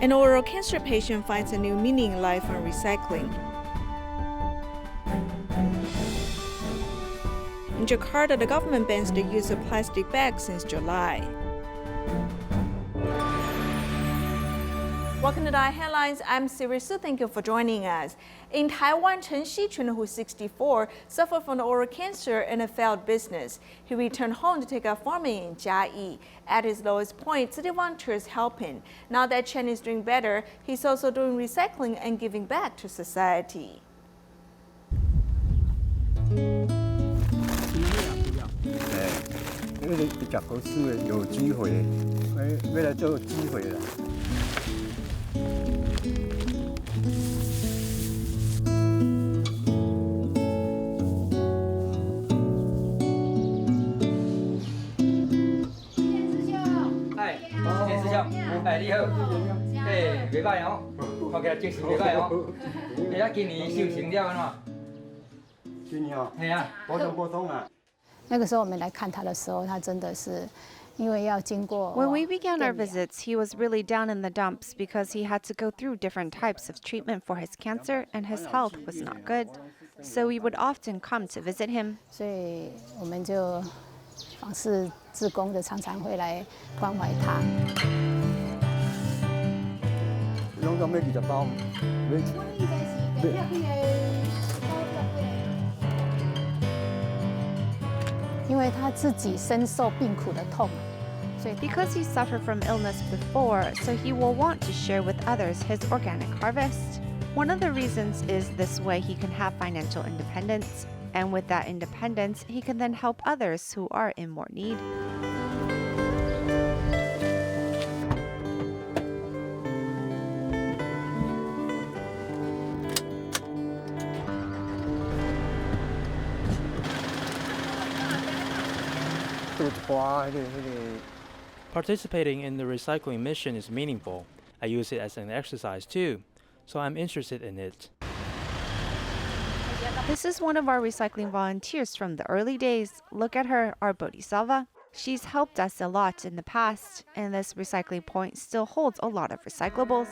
An oral cancer patient finds a new meaning in life from recycling. In Jakarta, the government bans the use of plastic bags since July. Welcome to DaAi Headlines. I'm Siri Su. Thank you for joining us. In Taiwan, Chen Xiquan, who's 64, suffered from oral cancer and a failed business. He returned home to take up farming in Chiayi. At his lowest point, city volunteers help him. Now that Chen is doing better, he's also doing recycling and giving back to society. When we began our visits, he was really down in the dumps because he had to go through different types of treatment for his cancer and his health was not good. So we would often come to visit him. Because he suffered from illness before, so he will want to share with others his organic harvest. One of the reasons is this way he can have financial independence, and with that independence, he can then help others who are in more need. Participating in the recycling mission is meaningful. I use it as an exercise too, so I'm interested in it. This is one of our recycling volunteers from the early days. Look at her, our Bodhisattva. She's helped us a lot in the past, and this recycling point still holds a lot of recyclables.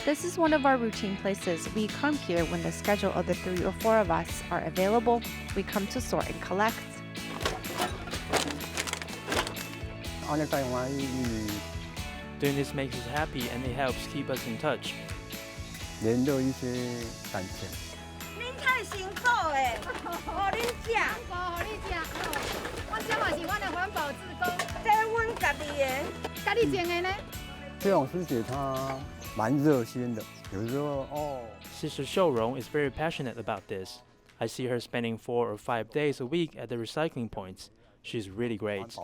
This is one of our routine places. We come here when the schedule of the 3 or 4 of us are available. We come to sort and collect. Doing this makes us happy and it helps keep us in touch. Sister Xiaorong is very passionate about this. I see her spending 4 or 5 days a week at the recycling points. She's really great.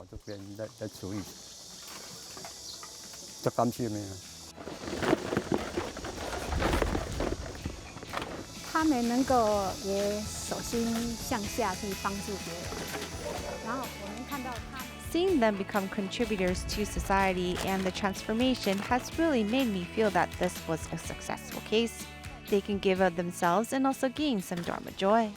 Seeing them become contributors to society and the transformation has really made me feel that this was a successful case. They can give of themselves and also gain some Dharma joy.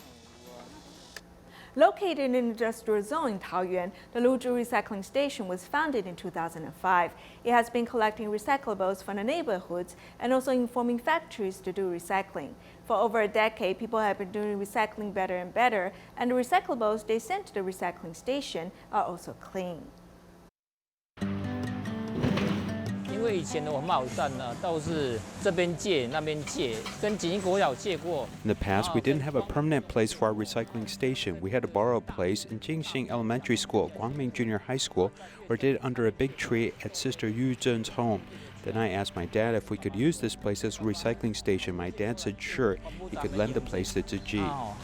Located in an industrial zone in Taoyuan, the Luzhu Recycling Station was founded in 2005. It has been collecting recyclables from the neighborhoods and also informing factories to do recycling. For over a decade, people have been doing recycling better and better, and the recyclables they send to the recycling station are also clean. In the past, we didn't have a permanent place for our recycling station. We had to borrow a place in Jingxing Elementary School, Guangming Junior High School, or did it under a big tree at Sister Yu Zhen's home. Then I asked my dad if we could use this place as a recycling station. My dad said sure, he could lend the place to Tzu Chi.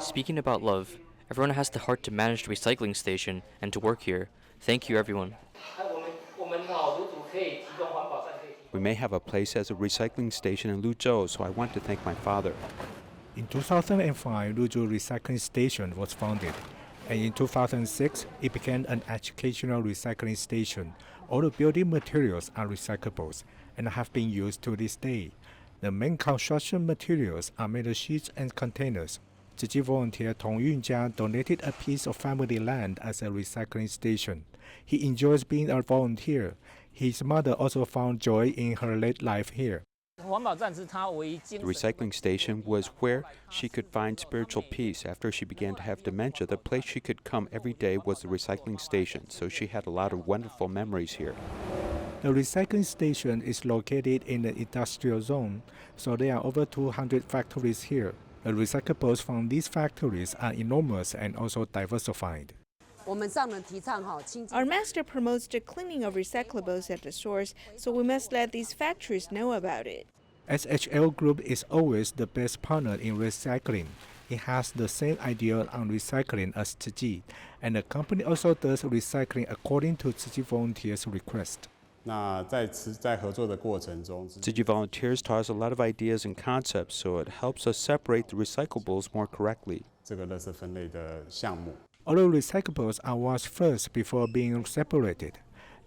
Speaking about love, everyone has the heart to manage the recycling station and to work here. Thank you, everyone. We may have a place as a recycling station in Luzhou, so I want to thank my father. In 2005, Luzhu Recycling Station was founded, and in 2006, it became an educational recycling station. All the building materials are recyclables and have been used to this day. The main construction materials are metal sheets and containers. Tzu Chi volunteer Taoyuan donated a piece of family land as a recycling station. He enjoys being a volunteer. His mother also found joy in her late life here. The recycling station was where she could find spiritual peace. After she began to have dementia, the place she could come every day was the recycling station, so she had a lot of wonderful memories here. The recycling station is located in the industrial zone, so there are over 200 factories here. The recyclables from these factories are enormous and also diversified. Our master promotes the cleaning of recyclables at the source, so we must let these factories know about it. SHL Group is always the best partner in recycling. It has the same idea on recycling as Tzu Chi, and the company also does recycling according to Tzu Chi volunteers' request. Tzu Chi volunteers taught us a lot of ideas and concepts, so it helps us separate the recyclables more correctly. All the recyclables are washed first before being separated.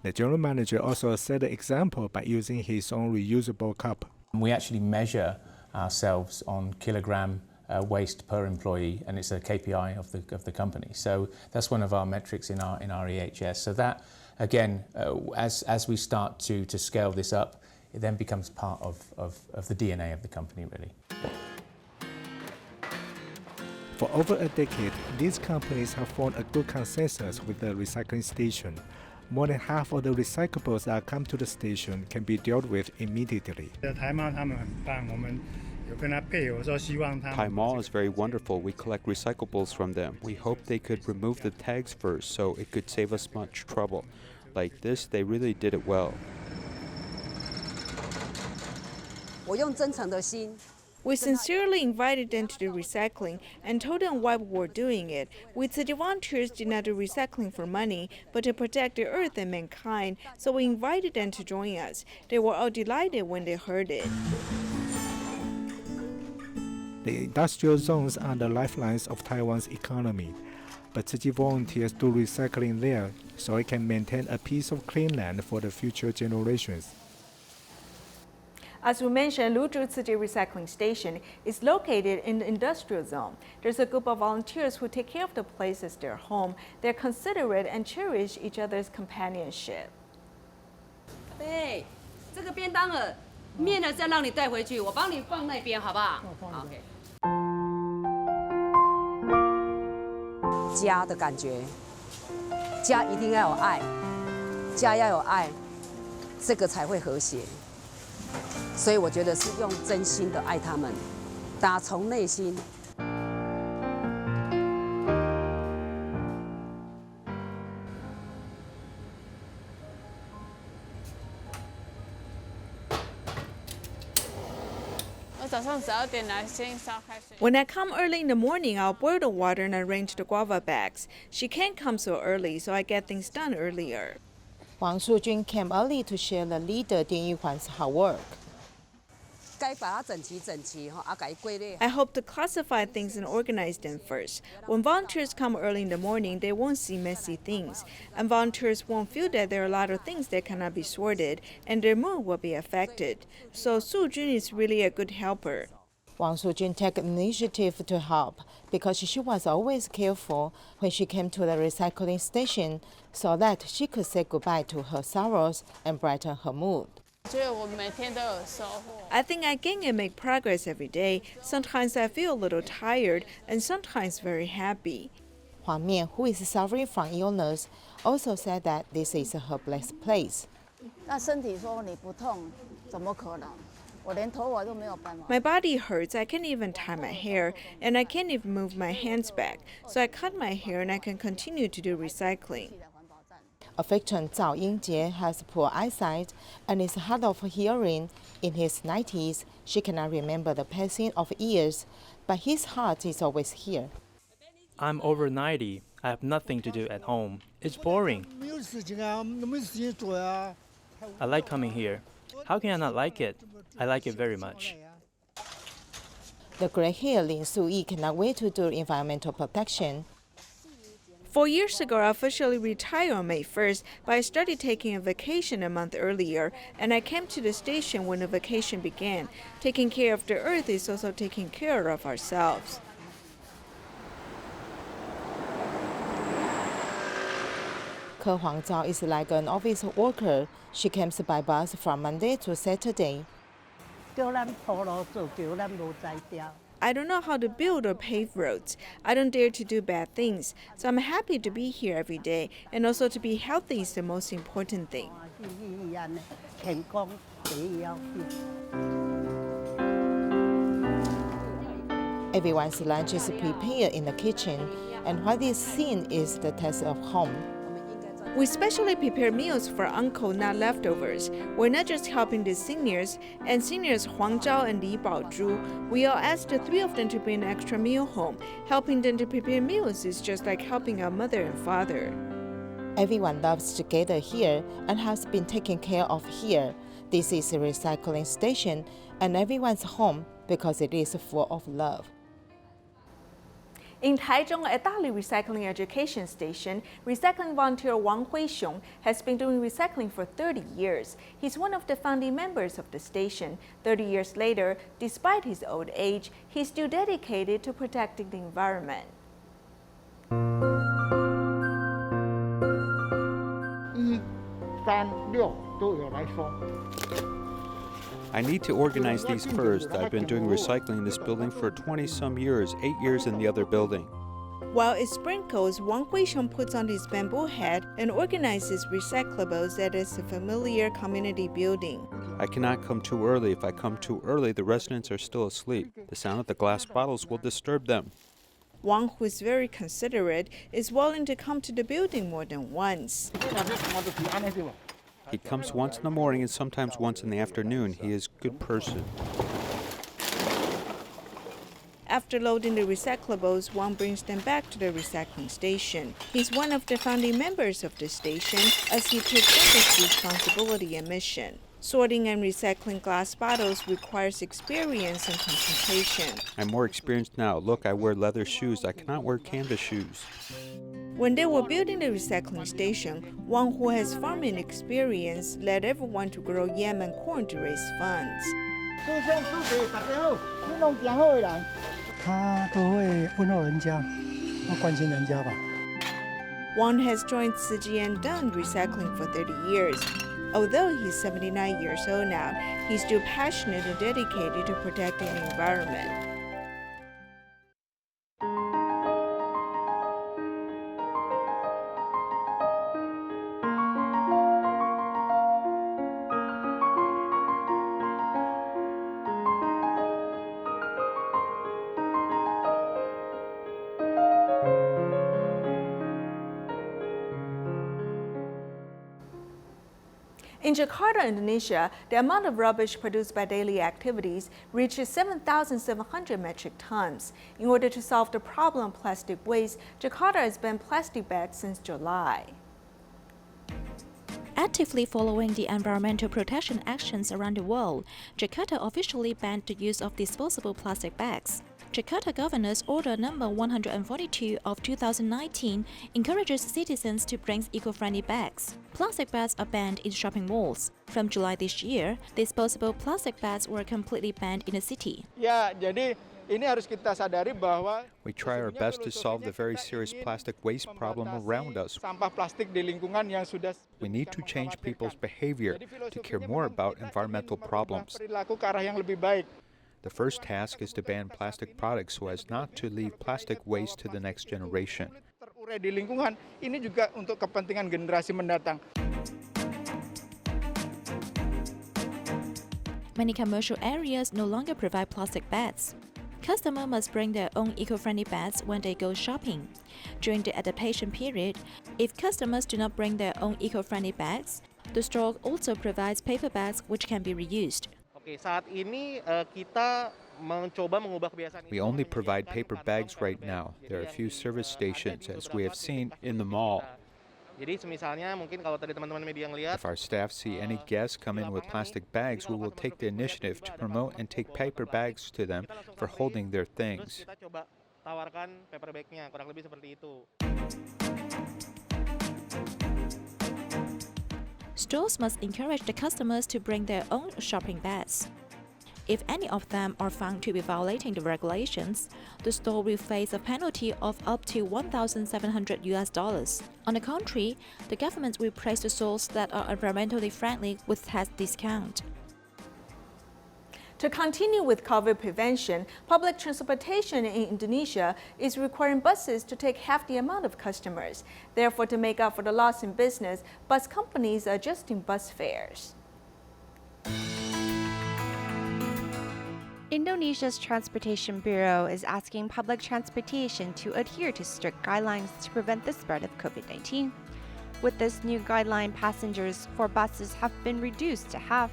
The general manager also set the example by using his own reusable cup. We actually measure ourselves on kilogram waste per employee, and it's a KPI of the company. So that's one of our metrics in our EHS. So that, again, as we start to scale this up, it then becomes part of the DNA of the company, really. For over a decade, these companies have formed a good consensus with the recycling station. More than half of the recyclables that come to the station can be dealt with immediately. Taiwan is very wonderful. We collect recyclables from them. We hope they could remove the tags first, so it could save us much trouble. Like this, they really did it well. We sincerely invited them to do recycling and told them why we were doing it. We Tzu Chi volunteers did not do recycling for money, but to protect the earth and mankind, so we invited them to join us. They were all delighted when they heard it. The industrial zones are the lifelines of Taiwan's economy, but Tzu Chi volunteers do recycling there so it can maintain a piece of clean land for the future generations. As we mentioned, Luzhu Tzu Chi Recycling Station is located in the industrial zone. There's a group of volunteers who take care of the place as their home. They're considerate and cherish each other's companionship. 对，这个便当了，面呢再让你带回去，我帮你放那边，好不好？好 ，OK。家的感觉，家一定要有爱，家要有爱，这个才会和谐。所以我觉得是用真心的爱他们，打从内心。When I come early in the morning, I'll boil the water and arrange the guava bags. She can't come so early, so I get things done earlier. Wang Shujun came early to share the leader Ding Yuhuan's hard work. I hope to classify things and organize them first. When volunteers come early in the morning, they won't see messy things. And volunteers won't feel that there are a lot of things that cannot be sorted, and their mood will be affected. So Su Jun is really a good helper. Wang Shujun took initiative to help because she was always careful when she came to the recycling station so that she could say goodbye to her sorrows and brighten her mood. I think I gain and make progress every day. Sometimes I feel a little tired and sometimes very happy. Huang Mian, who is suffering from illness, also said that this is her blessed place. My body hurts, I can't even tie my hair, and I can't even move my hands back. So I cut my hair and I can continue to do recycling. A veteran Zhao Yingjie has poor eyesight and is hard of hearing. In his 90s, she cannot remember the passing of years, but his heart is always here. I'm over 90. I have nothing to do at home. It's boring. I like coming here. How can I not like it? I like it very much. The gray-haired Lin Su-yi cannot wait to do environmental protection. 4 years ago, I officially retired on May 1st, but I started taking a vacation a month earlier, and I came to the station when the vacation began. Taking care of the earth is also taking care of ourselves. Ke Huangzhao is like an office worker. She comes by bus from Monday to Saturday. I don't know how to build or pave roads. I don't dare to do bad things. So I'm happy to be here every day. And also to be healthy is the most important thing. Everyone's lunch is prepared in the kitchen, and what is seen is the taste of home. We specially prepare meals for Uncle, not leftovers. We're not just helping the seniors, and seniors Huang Zhao and Li Baozhu, we all asked the three of them to bring an extra meal home. Helping them to prepare meals is just like helping our mother and father. Everyone loves to gather here and has been taken care of here. This is a recycling station, and everyone's home because it is full of love. In Taichung, at DaAi Recycling Education Station, recycling volunteer Wang Huixiong has been doing recycling for 30 years. He's one of the founding members of the station. 30 years later, despite his old age, he's still dedicated to protecting the environment. I need to organize these first. I've been doing recycling in this building for 20-some years, 8 years in the other building. While it sprinkles, Wang Huixiong puts on his bamboo hat and organizes recyclables at his familiar community building. I cannot come too early. If I come too early, the residents are still asleep. The sound of the glass bottles will disturb them. Wang, who is very considerate, is willing to come to the building more than once. He comes once in the morning and sometimes once in the afternoon. He is a good person. After loading the recyclables, Wang brings them back to the recycling station. He's one of the founding members of the station as he takes on this responsibility and mission. Sorting and recycling glass bottles requires experience and concentration. I'm more experienced now. Look, I wear leather shoes. I cannot wear canvas shoes. When they were building the recycling station, Wang, who has farming experience, led everyone to grow yam and corn to raise funds. Wang has joined Tzu Chi and done recycling for 30 years. Although he's 79 years old now, he's still passionate and dedicated to protecting the environment. In Jakarta, Indonesia, the amount of rubbish produced by daily activities reaches 7,700 metric tons. In order to solve the problem of plastic waste, Jakarta has banned plastic bags since July. Actively following the environmental protection actions around the world, Jakarta officially banned the use of disposable plastic bags. Jakarta Governor's Order Number 142 of 2019 encourages citizens to bring eco-friendly bags. Plastic bags are banned in shopping malls. From July this year, disposable plastic bags were completely banned in the city. We try our best to solve the very serious plastic waste problem around us. We need to change people's behavior to care more about environmental problems. The first task is to ban plastic products so as not to leave plastic waste to the next generation. Many commercial areas no longer provide plastic bags. Customers must bring their own eco-friendly bags when they go shopping. During the adaptation period, if customers do not bring their own eco-friendly bags, the store also provides paper bags which can be reused. Saat ini kita We only provide paper bags right now. There are a few service stations, as we have seen in the mall. If our staff see any guests come in with plastic bags, we will take the initiative to promote and take paper bags to them for holding their things. Stores must encourage the customers to bring their own shopping bags. If any of them are found to be violating the regulations, the store will face a penalty of up to $1,700. On the contrary, the government will praise the stores that are environmentally friendly with tax discount. To continue with COVID prevention, public transportation in Indonesia is requiring buses to take half the amount of customers. Therefore, to make up for the loss in business, bus companies are adjusting bus fares. Indonesia's Transportation Bureau is asking public transportation to adhere to strict guidelines to prevent the spread of COVID-19. With this new guideline, passengers for buses have been reduced to half,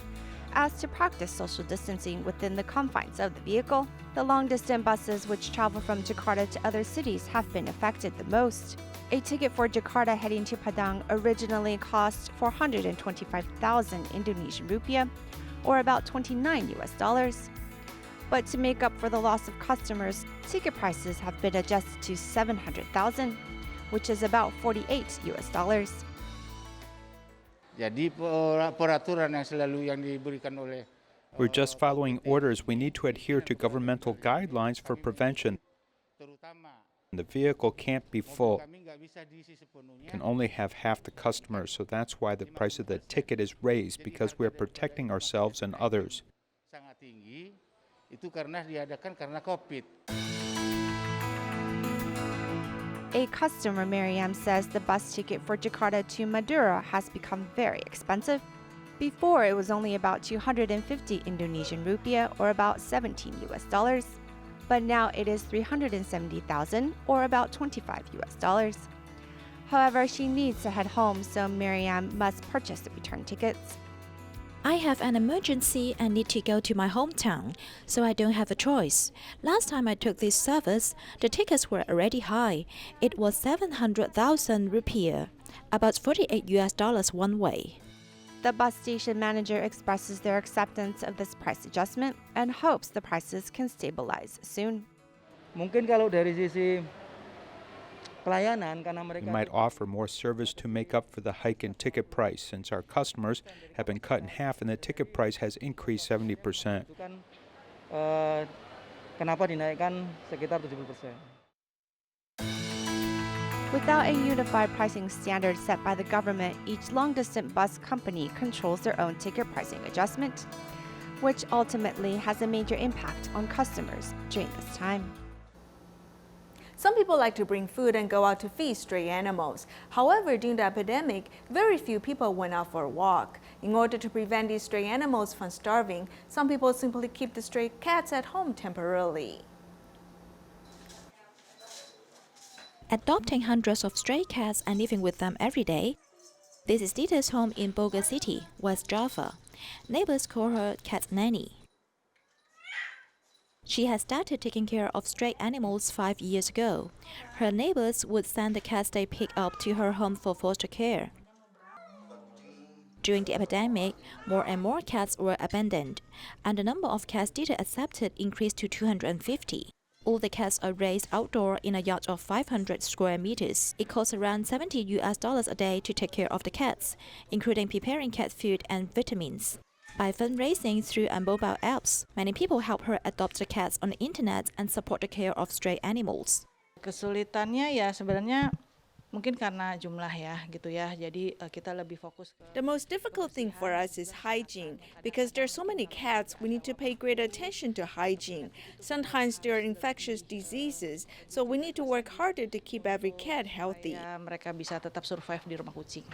as to practice social distancing within the confines of the vehicle. The long-distance buses which travel from Jakarta to other cities have been affected the most. A ticket for Jakarta heading to Padang originally cost 425,000 Indonesian rupiah, or about $29. But to make up for the loss of customers, ticket prices have been adjusted to 700,000, which is about $48. We're just following orders. We need to adhere to governmental guidelines for prevention. The vehicle can't be full. It can only have half the customers, so that's why the price of the ticket is raised, because we're protecting ourselves and others. A customer, Miriam, says the bus ticket for Jakarta to Madura has become very expensive. Before, it was only about 250 Indonesian rupiah, or about $17. But now it is 370,000, or about $25. However, she needs to head home, so Miriam must purchase the return tickets. I have an emergency and need to go to my hometown, so I don't have a choice. Last time I took this service, the tickets were already high. It was 700,000 rupiah, about $48 one way. The bus station manager expresses their acceptance of this price adjustment and hopes the prices can stabilize soon. We might offer more service to make up for the hike in ticket price, since our customers have been cut in half and the ticket price has increased 70%. Without a unified pricing standard set by the government, each long-distance bus company controls their own ticket pricing adjustment, which ultimately has a major impact on customers during this time. Some people like to bring food and go out to feed stray animals. However, during the epidemic, very few people went out for a walk. In order to prevent these stray animals from starving, some people simply keep the stray cats at home temporarily. Adopting hundreds of stray cats and living with them every day. This is Dita's home in Bogor City, West Java. Neighbors call her Cat Nanny. She has started taking care of stray animals 5 years ago. Her neighbors would send the cats they pick up to her home for foster care. During the epidemic, more and more cats were abandoned, and the number of cats Dita accepted increased to 250. All the cats are raised outdoor in a yard of 500 square meters. It costs around $70 a day to take care of the cats, including preparing cat food and vitamins. By fundraising through mobile apps, many people help her adopt the cats on the internet and support the care of stray animals. Kesulitannya ya sebenarnya mungkin karena jumlah ya gitu ya. Jadi kita lebih fokus. The most difficult thing for us is hygiene. Because there are so many cats, we need to pay great attention to hygiene. Sometimes there are infectious diseases, so we need to work harder to keep every cat healthy. Mereka bisa tetap survive di rumah kucing.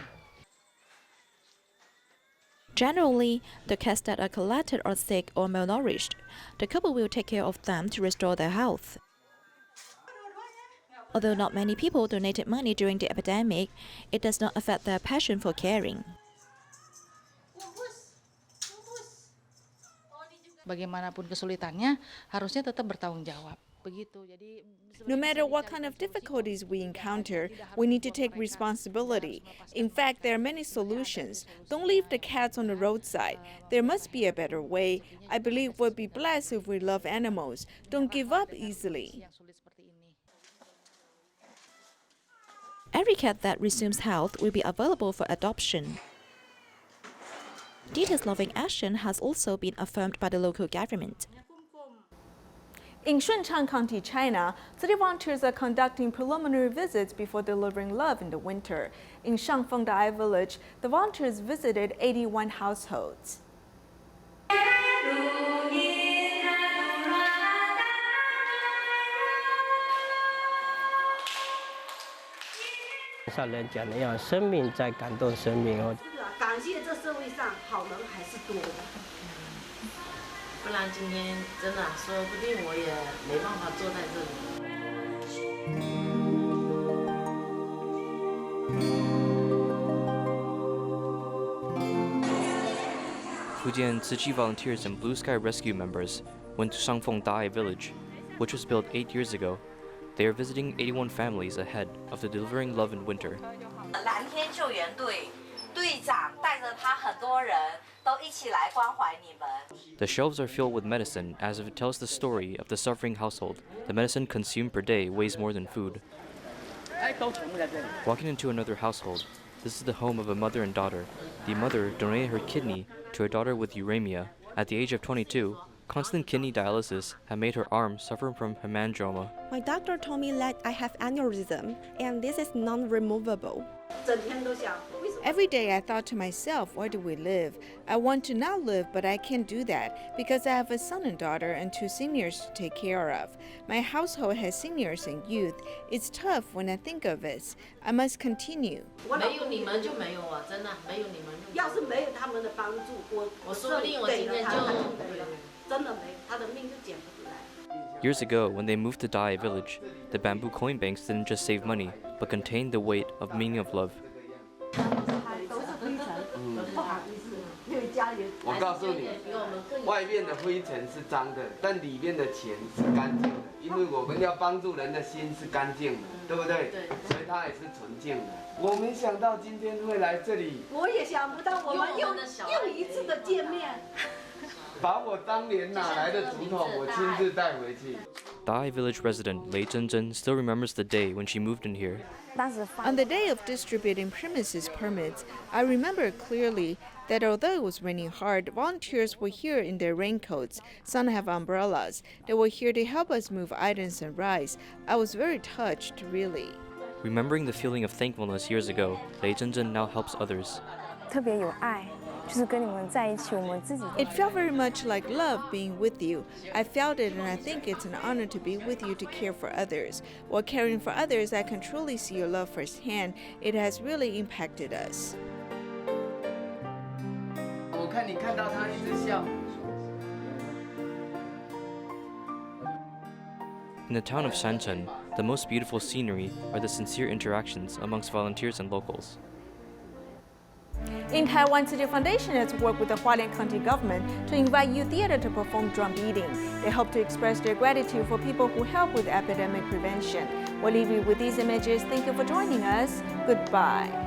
Generally, the cats that are collected are sick or malnourished. The couple will take care of them to restore their health. Although not many people donated money during the epidemic, it does not affect their passion for caring. Bagaimanapun kesulitannya, harusnya tetap bertanggung jawab. Begitu. Jadi No matter what kind of difficulties we encounter, we need to take responsibility. In fact, there are many solutions. Don't leave the cats on the roadside. There must be a better way. I believe we'll be blessed if we love animals. Don't give up easily. Every cat that resumes health will be available for adoption. DaAi's loving action has also been affirmed by the local government. In Shunchang County, China, city volunteers are conducting preliminary visits before delivering love in the winter. In Shangfeng DaAi Village, the volunteers visited 81 households. Fujian Tzu Chi volunteers and Blue Sky Rescue members went to Shangfeng DaAi Village, which was built 8 years ago. They are visiting 81 families ahead of the Delivering Love in Winter. The shelves are filled with medicine as if it tells the story of the suffering household. The medicine consumed per day weighs more than food. Walking into another household, this is the home of a mother and daughter. The mother donated her kidney to her daughter with uremia. At the age of 22, constant kidney dialysis had made her arm suffer from hemangioma. My doctor told me that I have aneurysm, and this is non-removable. Every day I thought to myself, where do we live? I want to not live, but I can't do that because I have a son and daughter and 2 seniors to take care of. My household has seniors and youth. It's tough when I think of it. I must continue. Years ago, when they moved to DaAi Village, the bamboo coin banks didn't just save money, but contained the weight of meaning of love. 我告诉你，外面的灰尘是脏的，但里面的钱是干净的，因为我们要帮助人的心是干净的，对不对？对，所以它也是纯净的。我没想到今天会来这里，我也想不到我们又一次的见面。把我当年哪来的竹筒，我亲自带回去。DaAi Village resident Lei Zhenzhen still remembers the day when she moved in here. On the day of distributing premises permits, I remember clearly that although it was raining hard, volunteers were here in their raincoats. Some have umbrellas. They were here to help us move items and rice. I was very touched, really. Remembering the feeling of thankfulness years ago, Lei Zhenzhen now helps others. It felt very much like love being with you. I felt it, and I think it's an honor to be with you to care for others. While caring for others, I can truly see your love firsthand. It has really impacted us. 我看你看到他一直笑。 In the town of Shancheng, the most beautiful scenery are the sincere interactions amongst volunteers and locals. In Taiwan, City Foundation has worked with the Hualien County government to invite youth theater to perform drum beating. They hope to express their gratitude for people who help with epidemic prevention. We'll leave you with these images. Thank you for joining us. Goodbye.